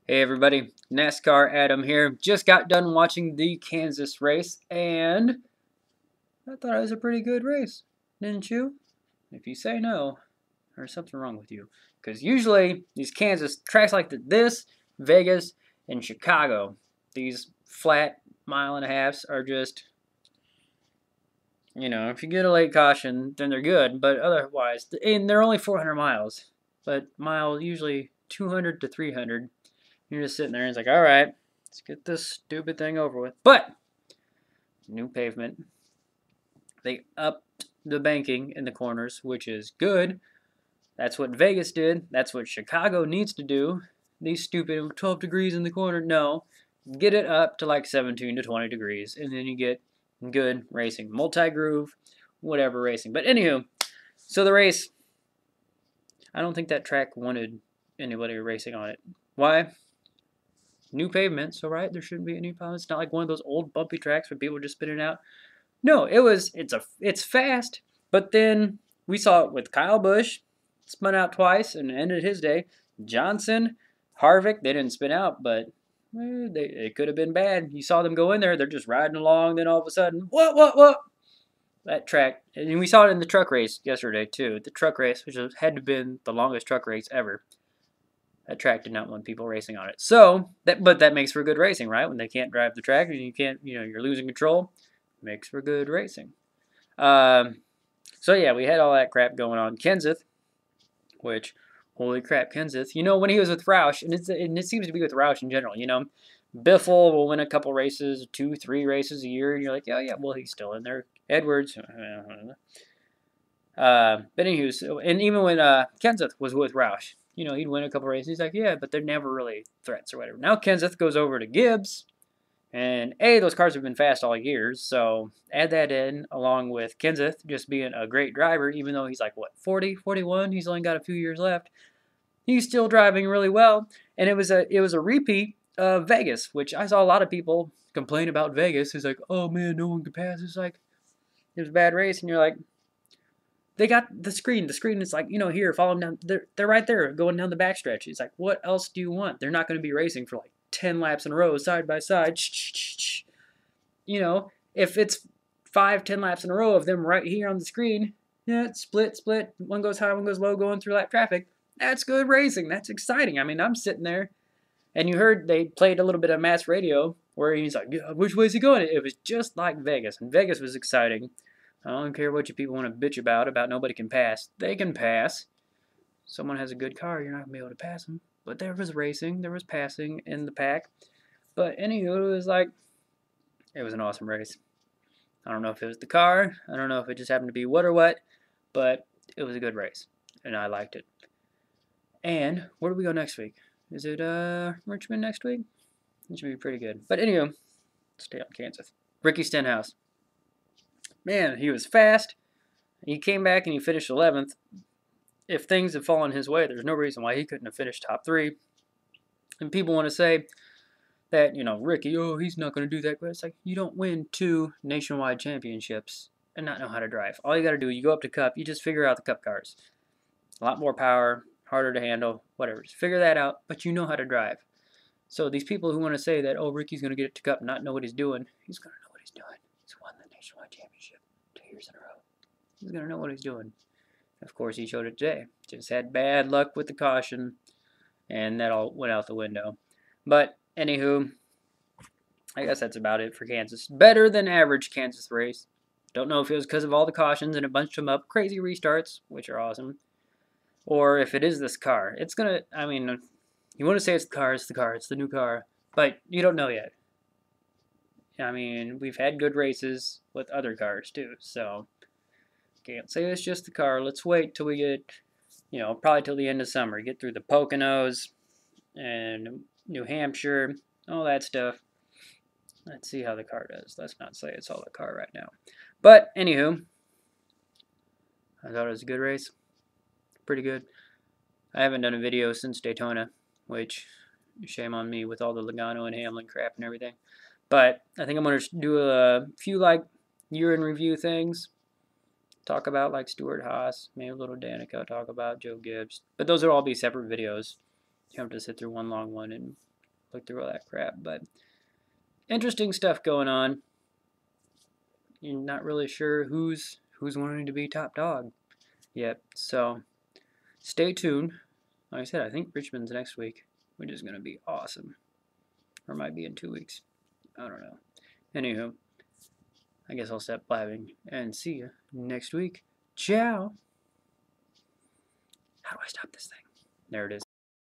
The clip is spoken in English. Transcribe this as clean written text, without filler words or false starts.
Hey everybody, NASCAR Adam here. Just got done watching the Kansas race, and I thought it was a pretty good race, didn't you? If you say no, there's something wrong with you. Because usually, these Kansas tracks like this, Vegas, and Chicago, these flat mile and a halves are just, if you get a late caution, then they're good, but otherwise, and they're only 400 miles, but mile usually 200 to 300. You're just sitting there and it's like, all right, let's get this stupid thing over with. But new pavement. They upped the banking in the corners, which is good. That's what Vegas did. That's what Chicago needs to do. These stupid 12 degrees in the corner. No, get it up to like 17 to 20 degrees, and then you get good racing. Multi-groove, whatever racing. But anywho, so the race, I don't think that track wanted anybody racing on it. Why? New pavement, so right, there shouldn't be any problems. It's not like one of those old bumpy tracks where people just spin it out. No, it's fast, but then we saw it with Kyle Busch, spun out twice and ended his day. Johnson, Harvick, they didn't spin out, but it could have been bad. You saw them go in there, they're just riding along, then all of a sudden, what? That track, and we saw it in the truck race yesterday too. The truck race, which had to have been the longest truck race ever. That track did not want people racing on it. But that makes for good racing, right? When they can't drive the track and you can't, you're losing control, makes for good racing. So yeah, we had all that crap going on. Kenseth, which, holy crap, Kenseth. When he was with Roush, and it seems to be with Roush in general, Biffle will win a couple races, 2-3 races a year, and you're like, yeah, well, he's still in there. Edwards. But anywho, and even when Kenseth was with Roush, he'd win a couple races. He's like, yeah, but they're never really threats or whatever. Now Kenseth goes over to Gibbs, and those cars have been fast all year, so add that in along with Kenseth just being a great driver, even though he's like, 40, 41? He's only got a few years left. He's still driving really well, and it was a repeat of Vegas, which I saw a lot of people complain about Vegas. It's like, oh man, no one could pass. It's like, it was a bad race, and you're like, they got the screen. The screen is like, here, follow them down. They're right there going down the backstretch. It's like, what else do you want? They're not going to be racing for like 10 laps in a row, side by side. If it's 5-10 laps in a row of them right here on the screen, yeah, it's split. One goes high, one goes low, going through lap traffic. That's good racing. That's exciting. I mean, I'm sitting there, and you heard they played a little bit of mass radio where he's like, yeah, which way is he going? It was just like Vegas, and Vegas was exciting. I don't care what you people want to bitch about nobody can pass. They can pass. Someone has a good car, you're not going to be able to pass them. But there was racing, there was passing in the pack. But anywho, it was an awesome race. I don't know if it was the car, I don't know if it just happened to be what or what, but it was a good race, and I liked it. And where do we go next week? Is it Richmond next week? It should be pretty good. But anyway, stay on Kansas. Ricky Stenhouse. Man, he was fast. He came back and he finished 11th. If things had fallen his way, there's no reason why he couldn't have finished top 3. And people want to say that, Ricky, he's not going to do that. But it's like, you don't win 2 nationwide championships and not know how to drive. All you got to do, you go up to Cup, you just figure out the Cup cars. A lot more power, harder to handle, whatever. Just figure that out, but you know how to drive. So these people who want to say that, Ricky's going to get it to Cup and not know what he's doing, he's going to know what he's doing. He's won the nationwide championship 2 years in a row. He's going to know what he's doing. Of course, he showed it today. Just had bad luck with the caution, and that all went out the window. But, anywho, I guess that's about it for Kansas. Better than average Kansas race. Don't know if it was because of all the cautions and it bunched them up. Crazy restarts, which are awesome. Or if it is this car. It's going to, you want to say it's the car, it's the new car. But you don't know yet. We've had good races with other cars, too, so can't say it's just the car. Let's wait till we get, probably till the end of summer. Get through the Poconos and New Hampshire, all that stuff. Let's see how the car does. Let's not say it's all the car right now. But, anywho, I thought it was a good race. Pretty good. I haven't done a video since Daytona, which, shame on me with all the Logano and Hamlin crap and everything. But I think I'm going to do a few, year in review things. Talk about, Stuart Haas, maybe a little Danica, talk about Joe Gibbs. But those will all be separate videos. You don't have to sit through one long one and look through all that crap. But interesting stuff going on. You're not really sure who's wanting to be top dog yet. So stay tuned. Like I said, I think Richmond's next week, which is going to be awesome. Or might be in 2 weeks. I don't know. Anywho, I guess I'll stop blabbing and see you next week. Ciao. How do I stop this thing? There it is.